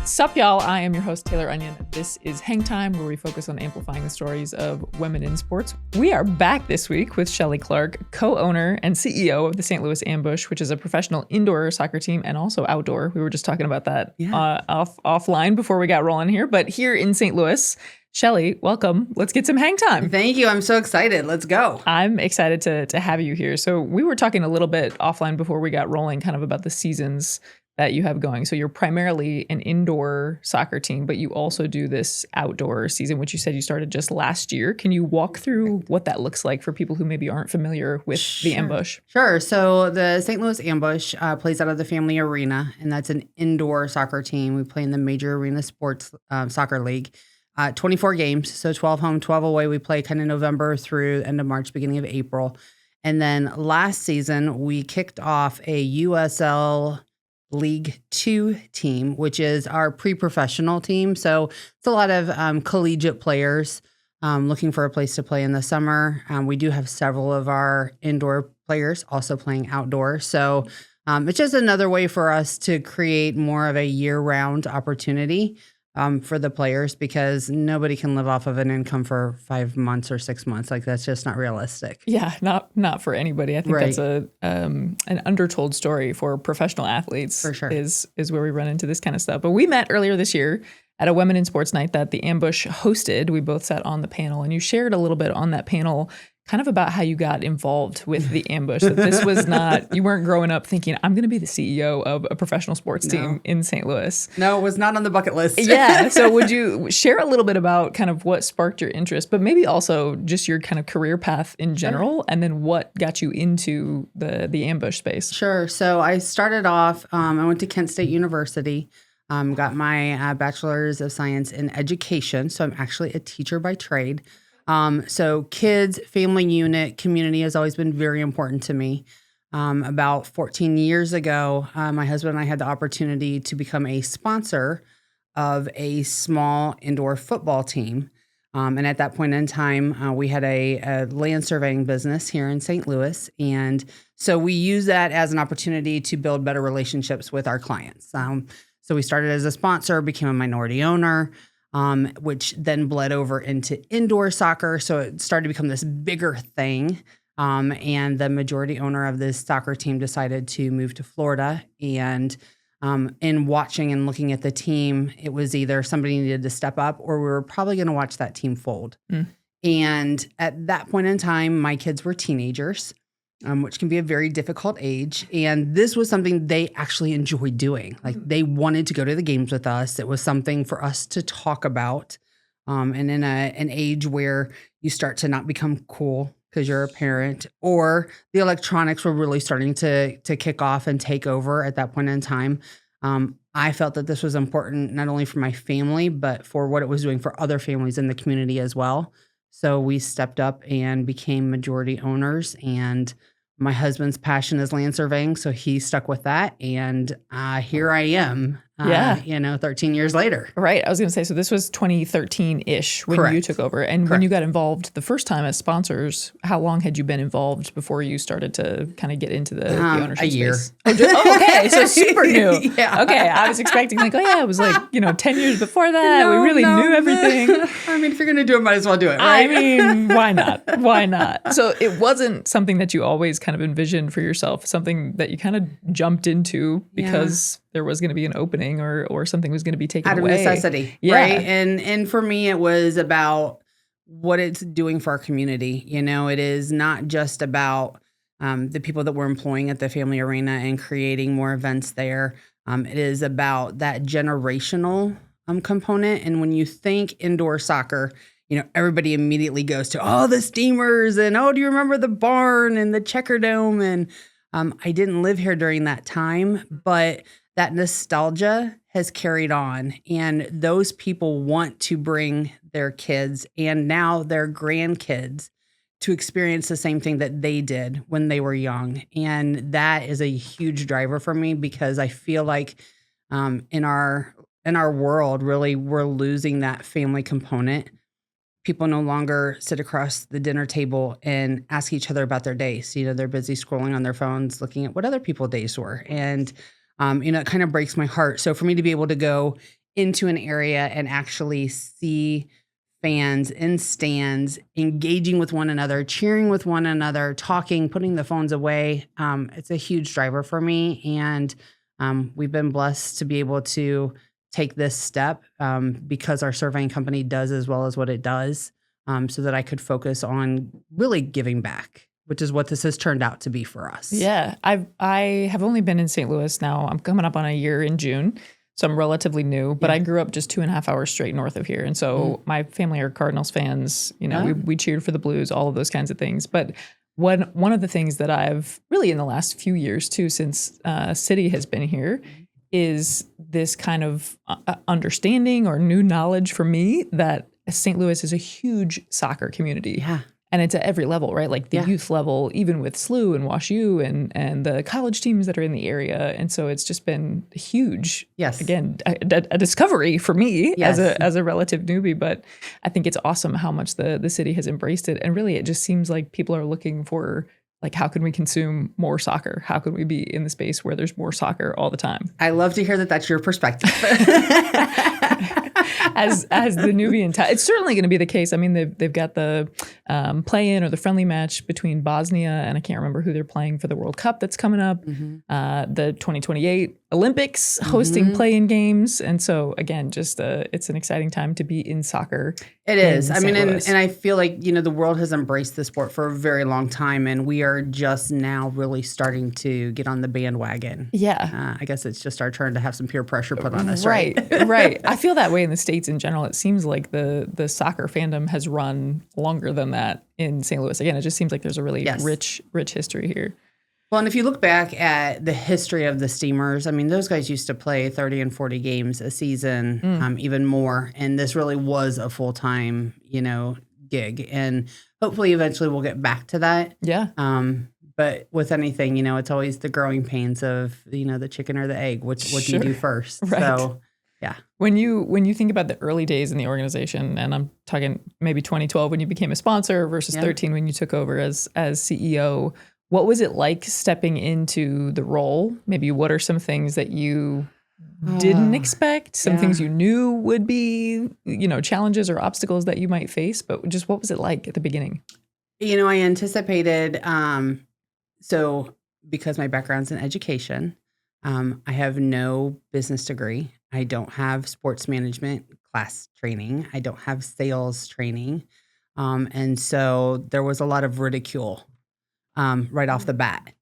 Sup, y'all? I am your host, Tayler Onion. This is Hang Time, where we focus on amplifying the stories of women in sports. We are back this week with Shelly Clark, co-owner and CEO of the St. Louis Ambush, which is a professional indoor soccer team and also outdoor. We were just talking about that offline before we got rolling here. But here in St. Louis, Shelly, welcome. Let's get some hang time. Thank you. I'm so excited. Let's go. I'm excited to have you here. So we were talking a little bit offline before we got rolling kind of about the seasons that you have going. So you're primarily an indoor soccer team, but you also do this outdoor season, which you said you started just last year. Can you walk through what that looks like for people who maybe aren't familiar with the Ambush? Sure. So the St. Louis Ambush plays out of the Family Arena, and that's an indoor soccer team. We play in the Major Arena Sports Soccer League. 24 games, so 12 home, 12 away. We play kind of November through end of March, beginning of April. And then last season, we kicked off a USL League 2 team, which is our pre-professional team. So it's a lot of collegiate players looking for a place to play in the summer. We do have several of our indoor players also playing outdoors. So it's just another way for us to create more of a year-round opportunity for the players, because nobody can live off of an income for 5 months or 6 months. Like, that's just not realistic. Yeah, not for anybody. I think Right. that's an undertold story for professional athletes. For sure. is where we run into this kind of stuff. But we met earlier this year at a Women in Sports night that the Ambush hosted. We both sat on the panel, and you shared a little bit on that panel kind of about how you got involved with the Ambush. That this was not, you weren't growing up thinking, I'm going to be the CEO of a professional sports team in St. Louis. No, it was not on the bucket list. Yeah. So would you share a little bit about kind of what sparked your interest, but maybe also just your kind of career path in general, and then what got you into the Ambush space? Sure. So I started off, I went to Kent State University, got my bachelor's of science in education. So I'm actually a teacher by trade. So kids, family unit, community has always been very important to me. About 14 years ago, my husband and I had the opportunity to become a sponsor of a small indoor football team. And at that point in time, we had a land surveying business here in St. Louis. And so we used that as an opportunity to build better relationships with our clients. So we started as a sponsor, became a minority owner, which then bled over into indoor soccer. So it started to become this bigger thing. And the majority owner of this soccer team decided to move to Florida. And in watching and looking at the team, it was either somebody needed to step up or we were probably going to watch that team fold. And at that point in time, my kids were teenagers, which can be a very difficult age. And this was something they actually enjoyed doing. Like, they wanted to go to the games with us. It was something for us to talk about. And in an age where you start to not become cool because you're a parent, or the electronics were really starting to kick off and take over at that point in time, I felt that this was important not only for my family, but for what it was doing for other families in the community as well. So we stepped up and became majority owners, and my husband's passion is land surveying, so he stuck with that. And here I am, 13 years later. Right. I was going to say, so this was 2013-ish when Correct. you took over. And when you got involved the first time as sponsors, how long had you been involved before you started to kind of get into the ownership a year. space? Oh, okay. So super new. Yeah. Okay. I was expecting like, it was like, 10 years before that. We really knew everything. I mean, if you're going to do it, might as well do it, right? I mean, why not? Why not? So it wasn't something that you always kind of envisioned for yourself, something that you kind of jumped into because there was going to be an opening or something was going to be taken out away. of necessity, right? And for me, it was about what it's doing for our community. It is not just about the people that we're employing at the Family Arena and creating more events there. It is about that generational component. And when you think indoor soccer, everybody immediately goes to, the steamers and, do you remember the barn and the Checker Dome? And I didn't live here during that time, but that nostalgia has carried on. And those people want to bring their kids and now their grandkids to experience the same thing that they did when they were young. And that is a huge driver for me, because I feel like in our world, really, we're losing that family component. People no longer sit across the dinner table and ask each other about their days. They're busy scrolling on their phones, looking at what other people's days were. And, it kind of breaks my heart. So for me to be able to go into an area and actually see fans in stands engaging with one another, cheering with one another, talking, putting the phones away. It's a huge driver for me. And we've been blessed to be able to take this step because our surveying company does as well as what it does, so that I could focus on really giving back, which is what this has turned out to be for us. Yeah, I have only been in St. Louis now. I'm coming up on a year in June. So I'm relatively new, but I grew up just 2.5 hours straight north of here. And so my family are Cardinals fans. You know, we cheered for the Blues, all of those kinds of things. But one of the things that I've really in the last few years too, since City has been here, is this kind of understanding or new knowledge for me that St. Louis is a huge soccer community. Yeah. And it's at every level, right? Like the youth level, even with SLU and WashU and the college teams that are in the area. And so it's just been huge. Yes. Again, a discovery for me as a relative newbie. But I think it's awesome how much the city has embraced it. And really, it just seems like people are looking for, like, how can we consume more soccer? How can we be in the space where there's more soccer all the time? I love to hear that that's your perspective. As the newbie in town, it's certainly going to be the case. I mean, they've got the play-in or the friendly match between Bosnia and I can't remember who they're playing for the World Cup that's coming up. The 2028 Olympics hosting play-in games, and so again, just it's an exciting time to be in soccer. It is. I mean, and I feel like the world has embraced the sport for a very long time, and we are just now really starting to get on the bandwagon. Yeah, I guess it's just our turn to have some peer pressure put on us, right? Right. I feel that way in the States in general. It seems like the soccer fandom has run longer than that in St. Louis. Again, it just seems like there's a really rich history here. Well, and if you look back at the history of the Steamers, I mean, those guys used to play 30 and 40 games a season, even more. And this really was a full-time, gig. And hopefully eventually we'll get back to that. Yeah. But with anything, it's always the growing pains of, the chicken or the egg. What do you do first? Right. So, yeah. When you think about the early days in the organization, and I'm talking maybe 2012 when you became a sponsor versus 13 when you took over as CEO, what was it like stepping into the role? Maybe what are some things that you didn't expect? Some things you knew would be, challenges or obstacles that you might face, but just what was it like at the beginning? I anticipated, so because my background's in education, I have no business degree. I don't have sports management class training. I don't have sales training. And so there was a lot of ridicule right off the bat.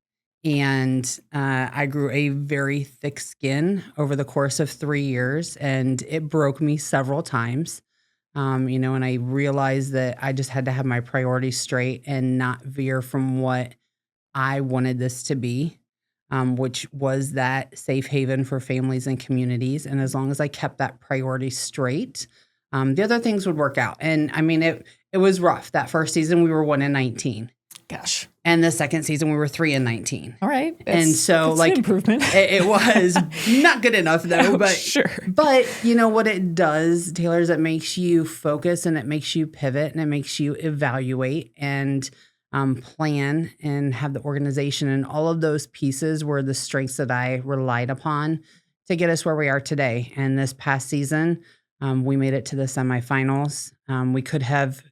And I grew a very thick skin over the course of 3 years, and it broke me several times. And I realized that I just had to have my priorities straight and not veer from what I wanted this to be, which was that safe haven for families and communities. And as long as I kept that priority straight, the other things would work out. And I mean, it was rough. That first season, we were 1-19. Gosh. And the second season, we were 3-19. All right. And so, that's an improvement. it was not good enough, though. But sure. But what it does, Taylor, is it makes you focus, and it makes you pivot, and it makes you evaluate and plan and have the organization, and all of those pieces were the strengths that I relied upon to get us where we are today. And this past season, we made it to the semifinals. We could have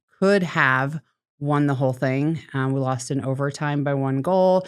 won the whole thing. We lost in overtime by 1 goal,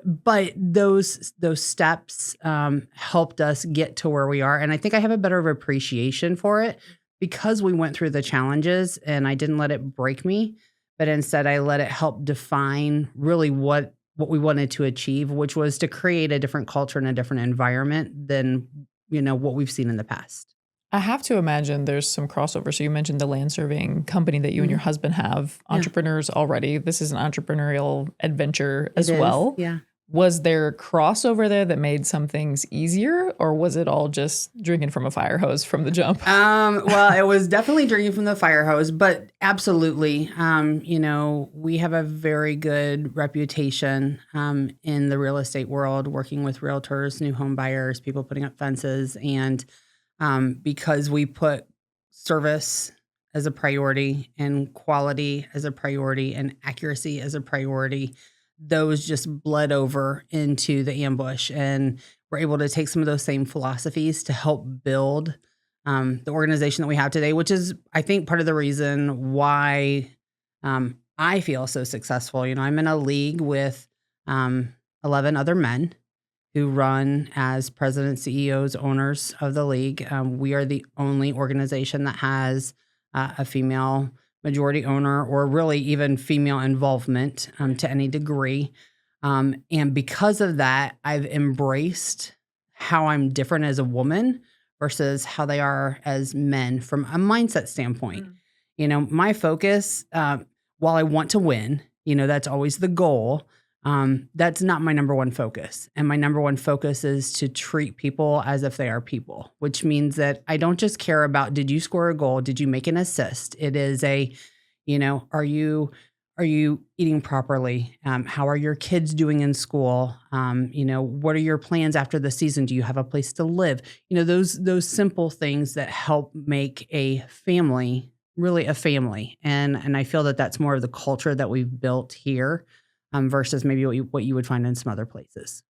but those steps helped us get to where we are. And I think I have a better appreciation for it because we went through the challenges, and I didn't let it break me, but instead I let it help define really what we wanted to achieve, which was to create a different culture and a different environment than, what we've seen in the past. I have to imagine there's some crossover. So you mentioned the land surveying company that you and your husband have, entrepreneurs already. This is an entrepreneurial adventure as well. Yeah. Was there crossover there that made some things easier, or was it all just drinking from a fire hose from the jump? Well, it was definitely drinking from the fire hose, but absolutely. We have a very good reputation in the real estate world, working with realtors, new home buyers, people putting up fences, and because we put service as a priority and quality as a priority and accuracy as a priority, those just bled over into the ambush, and we're able to take some of those same philosophies to help build the organization that we have today, which is, I think, part of the reason why I feel so successful. I'm in a league with 11 other men who run as presidents, CEOs, owners of the league. We are the only organization that has a female majority owner, or really even female involvement to any degree. And because of that, I've embraced how I'm different as a woman versus how they are as men from a mindset standpoint. My focus, while I want to win, that's always the goal. That's not my number one focus. And my number one focus is to treat people as if they are people, which means that I don't just care about, did you score a goal? Did you make an assist? It is are you eating properly? How are your kids doing in school? What are your plans after the season? Do you have a place to live? Those simple things that help make a family really a family. And I feel that that's more of the culture that we've built here. Versus maybe what you would find in some other places.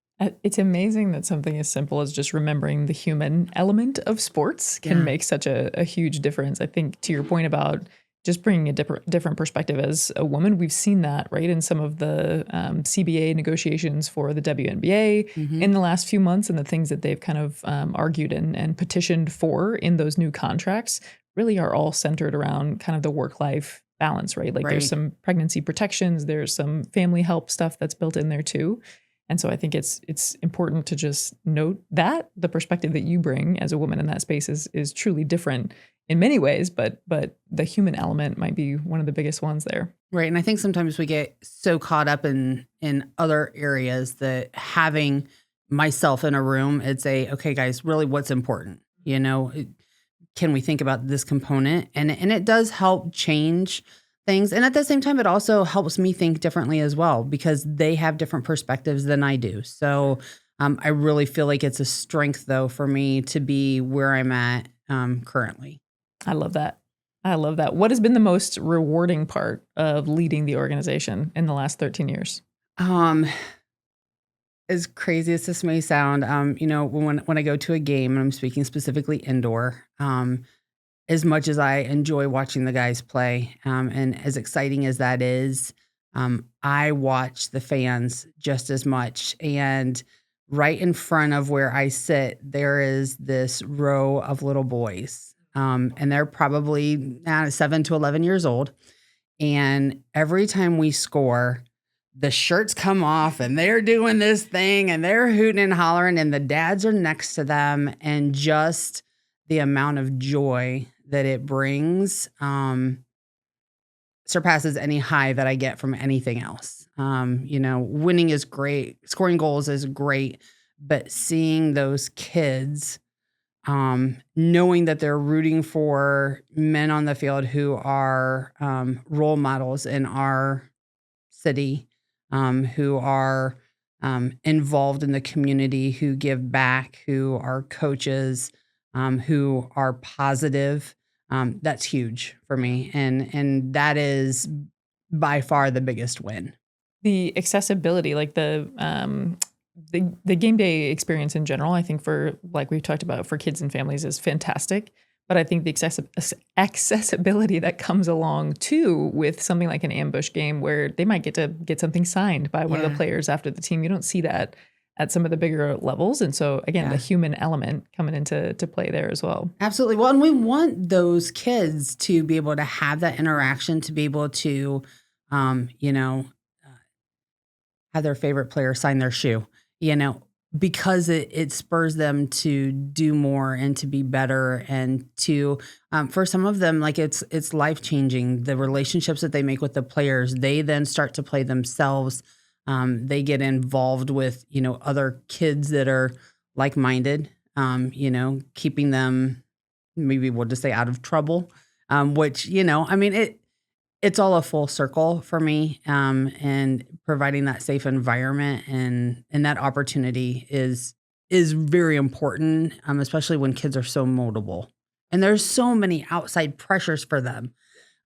It's amazing that something as simple as just remembering the human element of sports can make such a huge difference. I think to your point about just bringing a different perspective as a woman, we've seen that, right, in some of the CBA negotiations for the WNBA in the last few months, and the things that they've kind of argued and petitioned for in those new contracts really are all centered around kind of the work-life balance, right? Like there's some pregnancy protections, there's some family help stuff that's built in there too. And so I think it's important to just note that the perspective that you bring as a woman in that space is truly different in many ways, but the human element might be one of the biggest ones there. Right. And I think sometimes we get so caught up in other areas that having myself in a room, it's okay, guys, really what's important? Can we think about this component? And it does help change things. And at the same time, it also helps me think differently as well, because they have different perspectives than I do. So I really feel like it's a strength, though, for me to be where I'm at currently. I love that. What has been the most rewarding part of leading the organization in the last 13 years? As crazy as this may sound, when I go to a game, and I'm speaking specifically indoor, as much as I enjoy watching the guys play, and as exciting as that is, I watch the fans just as much. And right in front of where I sit, there is this row of little boys, and they're probably 7 to 11 years old. And every time we score, the shirts come off and they're doing this thing and they're hooting and hollering, and the dads are next to them, and just the amount of joy that it brings surpasses any high that I get from anything else. Winning is great, scoring goals is great, but seeing those kids, knowing that they're rooting for men on the field who are role models in our city, who are involved in the community, who give back, who are coaches, who are positive. That's huge for me. And that is by far the biggest win. The accessibility, like the game day experience in general, I think for, like we've talked about, for kids and families is fantastic. But I think the accessibility that comes along too with something like an ambush game, where they might get something signed by one of the players after the team. You don't see that at some of the bigger levels. And so again, the human element coming into play there as well. Absolutely. Well, and we want those kids to be able to have that interaction, to be able to, have their favorite player sign their shoe, because it spurs them to do more and to be better, and to, for some of them, like it's life-changing. The relationships that they make with the players, they then start to play themselves. They get involved with, other kids that are like-minded, keeping them, maybe we'll just say, out of trouble, which, it's all a full circle for me, and providing that safe environment and that opportunity is very important, especially when kids are so moldable. And there's so many outside pressures for them.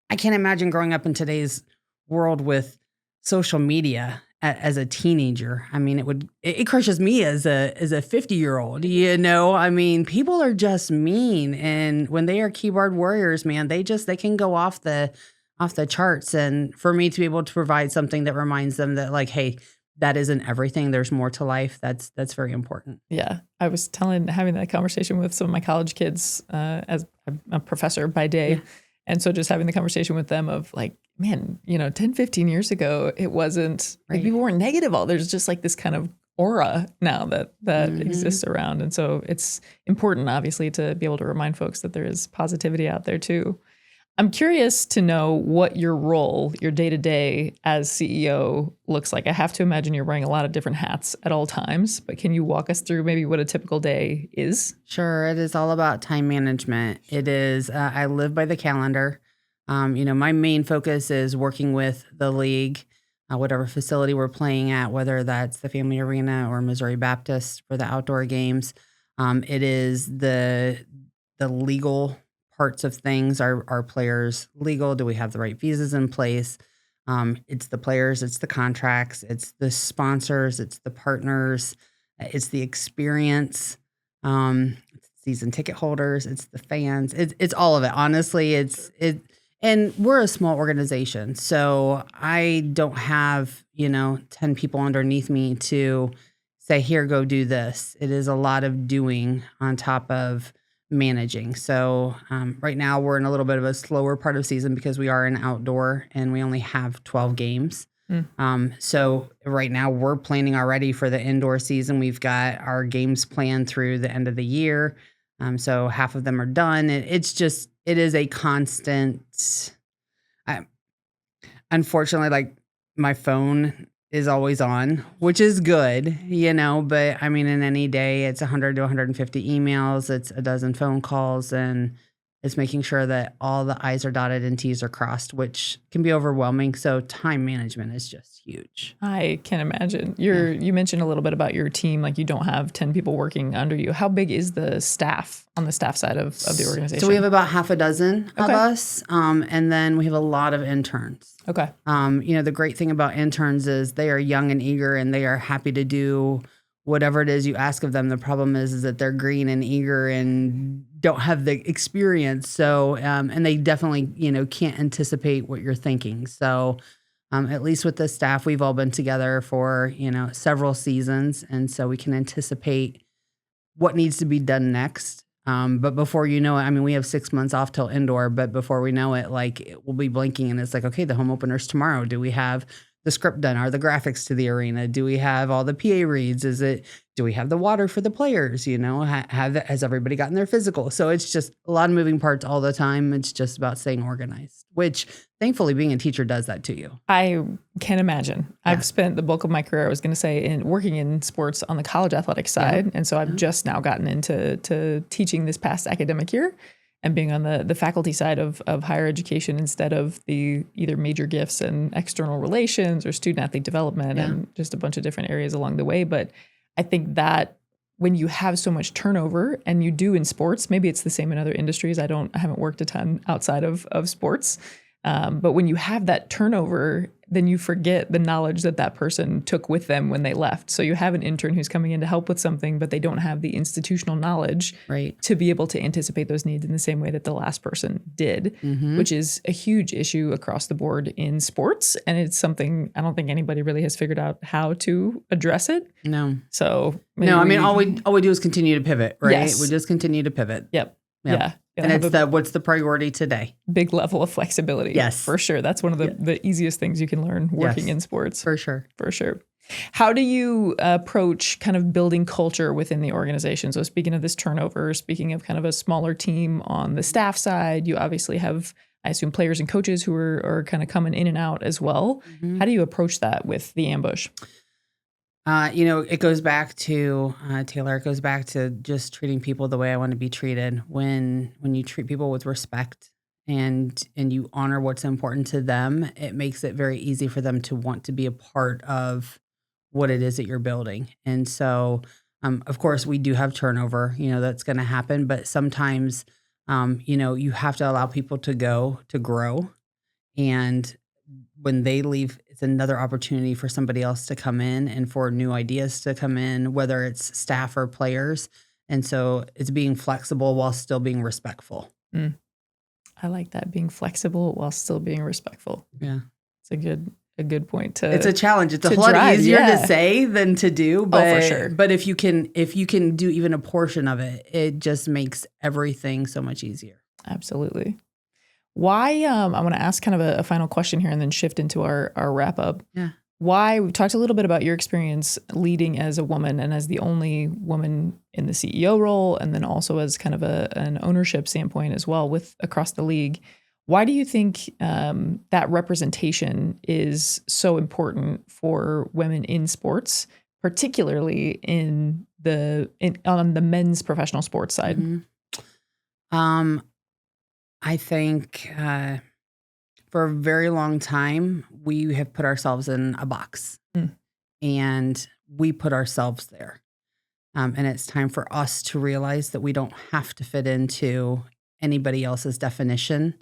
I can't imagine growing up in today's world with social media as a teenager. I mean, it crushes me as a 50-year-old, I mean, people are just mean. And when they are keyboard warriors, man, they can go off the charts. And for me to be able to provide something that reminds them that like, hey, that isn't everything. There's more to life. That's very important. Yeah. I was having that conversation with some of my college kids as a professor by day. Yeah. And so just having the conversation with them of like, man, 10, 15 years ago, it wasn't, like people weren't negative. There's just like this kind of aura now that exists around. And so it's important, obviously, to be able to remind folks that there is positivity out there too. I'm curious to know what your role, your day-to-day as CEO looks like. I have to imagine you're wearing a lot of different hats at all times, but can you walk us through maybe what a typical day is? Sure. It is all about time management. It is, I live by the calendar. My main focus is working with the league, whatever facility we're playing at, whether that's the Family Arena or Missouri Baptist for the outdoor games. It is the legal parts of things. Are players legal? Do we have the right visas in place? It's the players, it's the contracts, it's the sponsors, it's the partners, it's the experience, it's season ticket holders, it's the fans, it's all of it. Honestly, and we're a small organization, so I don't have 10 people underneath me to say, here, go do this. It is a lot of doing on top of managing. So right now we're in a little bit of a slower part of season because we are an outdoor and we only have 12 games. So right now we're planning already for the indoor season. We've got our games planned through the end of the year. So half of them are done. It is a constant. Unfortunately, like my phone is always on, which is good, but I mean, in any day, it's 100 to 150 emails, it's a dozen phone calls, and it's making sure that all the I's are dotted and T's are crossed, which can be overwhelming. So time management is just huge. I can imagine. You mentioned a little bit about your team, like you don't have 10 people working under you. How big is the staff on the staff side of the organization? So we have about half a dozen of us, and then we have a lot of interns. Okay. The great thing about interns is they are young and eager, and they are happy to do whatever it is you ask of them. The problem is that they're green and eager and don't have the experience. So, and they definitely, can't anticipate what you're thinking. So, at least with the staff, we've all been together for, several seasons. And so we can anticipate what needs to be done next. But before you know it, I mean, we have 6 months off till indoor, but before we know it, like we'll be blinking and it's like, okay, the home opener's tomorrow. Do we have the script done? Are the graphics to the arena? Do we have all the PA reads? Do we have the water for the players? Has everybody gotten their physical? So it's just a lot of moving parts all the time. It's just about staying organized, which thankfully being a teacher does that to you. I can imagine. Yeah. I've spent the bulk of my career, I was going to say, in working in sports on the college athletics side. Yeah. And so I've just now gotten into teaching this past academic year and being on the faculty side of higher education instead of the either major gifts and external relations or student athlete development and just a bunch of different areas along the way. But I think that when you have so much turnover, and you do in sports, maybe it's the same in other industries. I haven't worked a ton outside of sports. But when you have that turnover, then you forget the knowledge that person took with them when they left. So you have an intern who's coming in to help with something, but they don't have the institutional knowledge to be able to anticipate those needs in the same way that the last person did, which is a huge issue across the board in sports. And it's something I don't think anybody really has figured out how to address it. No. So all we do is continue to pivot, right? Yes. We just continue to pivot. Yep. Yeah. And it's what's the priority today? Big level of flexibility. Yes. For sure. That's one of the easiest things you can learn working in sports. For sure. For sure. How do you approach kind of building culture within the organization? So speaking of this turnover, speaking of kind of a smaller team on the staff side, you obviously have, I assume, players and coaches who are kind of coming in and out as well. How do you approach that with the Ambush? It goes back to Tayler. It goes back to just treating people the way I want to be treated. When you treat people with respect and you honor what's important to them, it makes it very easy for them to want to be a part of what it is that you're building. And so, of course, we do have turnover. That's going to happen. But sometimes, you have to allow people to grow, and when they leave, it's another opportunity for somebody else to come in and for new ideas to come in, whether it's staff or players. And so it's being flexible while still being respectful. Mm. I like that, being flexible while still being respectful. Yeah. It's a good point to. It's a challenge. It's a whole lot easier to say than to do, but for sure. But if you can do even a portion of it, it just makes everything so much easier. Absolutely. Why? I want to ask kind of a final question here and then shift into our wrap up. Yeah. Why? We've talked a little bit about your experience leading as a woman and as the only woman in the CEO role, and then also as kind of an ownership standpoint as well with across the league. Why do you think that representation is so important for women in sports, particularly on the men's professional sports side? Mm-hmm. I think for a very long time, we have put ourselves in a box and we put ourselves there. And it's time for us to realize that we don't have to fit into anybody else's definition.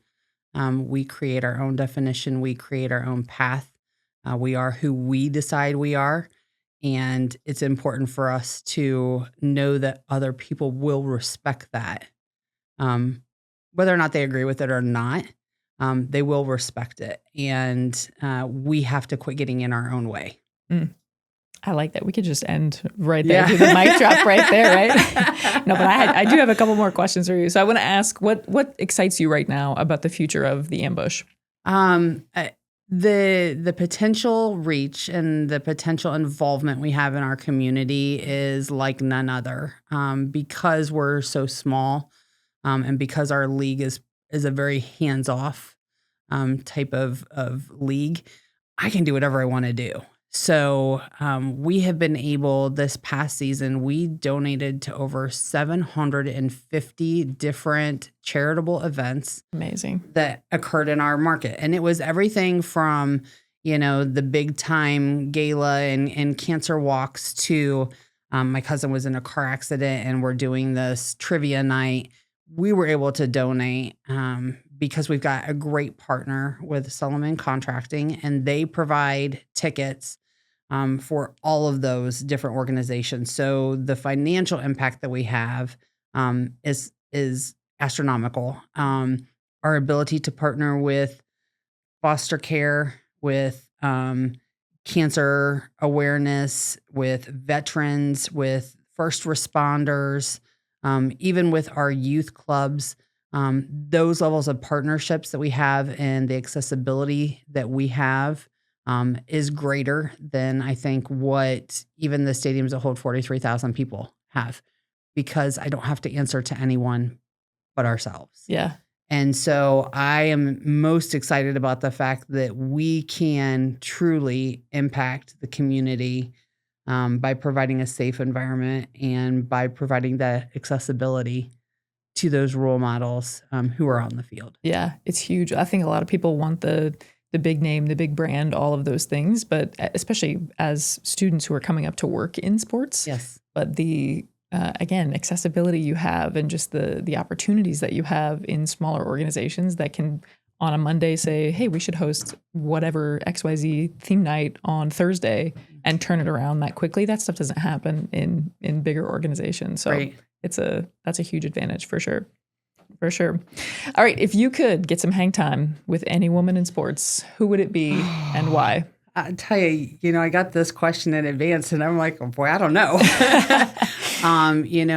We create our own definition. We create our own path. We are who we decide we are. And it's important for us to know that other people will respect that. Whether or not they agree with it or not, they will respect it. And we have to quit getting in our own way. I like that. We could just end right there. Do the mic drop right there, right? No, but I do have a couple more questions for you. So I want to ask, what excites you right now about the future of the Ambush? The potential reach and the potential involvement we have in our community is like none other. Because we're so small, and because our league is a very hands-off type of league, I can do whatever I want to do. So we have been able, this past season, we donated to over 750 different charitable events. Amazing. That occurred in our market. And it was everything from, the big time gala and cancer walks to my cousin was in a car accident and we're doing this trivia night. We were able to donate because we've got a great partner with Solomon Contracting, and they provide tickets for all of those different organizations. So the financial impact that we have is astronomical. Our ability to partner with foster care, with cancer awareness, with veterans, with first responders, even with our youth clubs, those levels of partnerships that we have and the accessibility that we have is greater than I think what even the stadiums that hold 43,000 people have, because I don't have to answer to anyone but ourselves. Yeah. And so I am most excited about the fact that we can truly impact the community by providing a safe environment and by providing that accessibility to those role models who are on the field. Yeah, it's huge. I think a lot of people want the big name, the big brand, all of those things, but especially as students who are coming up to work in sports. Yes. But the again, accessibility you have and just the opportunities that you have in smaller organizations that can on a Monday say, hey, we should host whatever XYZ theme night on Thursday and turn it around that quickly. That stuff doesn't happen in bigger organizations. So right. that's a huge advantage for sure. For sure. All right. If you could get some hang time with any woman in sports, who would it be and why? I tell you, I got this question in advance and I'm like, oh boy, I don't know.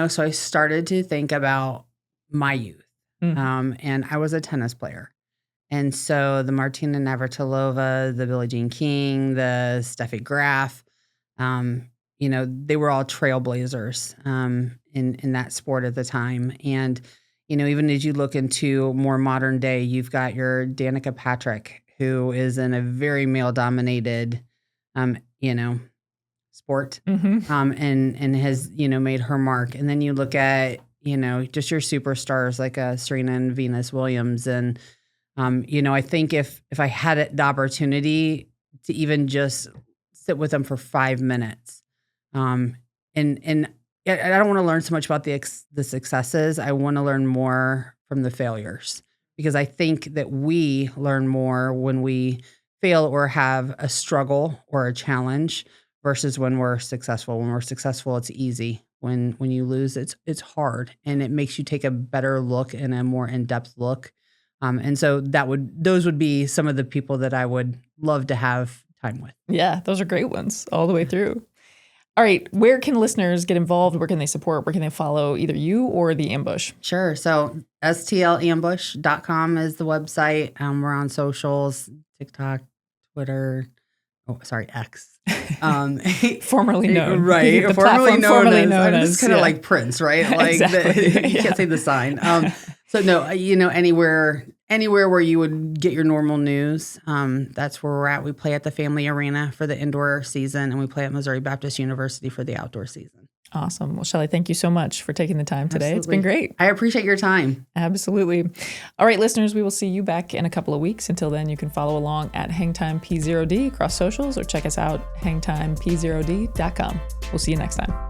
So I started to think about my youth. And I was a tennis player. And so the Martina Navratilova, the Billie Jean King, the Steffi Graf, they were all trailblazers in that sport at the time. And, even as you look into more modern day, you've got your Danica Patrick, who is in a very male-dominated, sport, and has, made her mark. And then you look at, just your superstars like Serena and Venus Williams. And, I think if I had the opportunity to even just sit with them for 5 minutes, and I don't want to learn so much about the successes. I want to learn more from the failures, because I think that we learn more when we fail or have a struggle or a challenge versus when we're successful. When we're successful, it's easy. When you lose, it's hard, and it makes you take a better look and a more in-depth look. And so those would be some of the people that I would love to have time with. Yeah, those are great ones all the way through. All right, where can listeners get involved? Where can they support? Where can they follow either you or the Ambush? Sure. So stlambush.com is the website. We're on socials, TikTok, Twitter. Oh, sorry, X. Formerly known. Right. The formerly known known I'm as, just kind of like Prince, right? Like Exactly. you can't say the sign. So no, anywhere where you would get your normal news, that's where we're at. We play at the Family Arena for the indoor season, and we play at Missouri Baptist University for the outdoor season. Awesome. Well, Shelly, thank you so much for taking the time today. Absolutely. It's been great. I appreciate your time. Absolutely. All right, listeners, we will see you back in a couple of weeks. Until then, you can follow along at HangTimeP0D across socials or check us out hangtimep0d.com. We'll see you next time.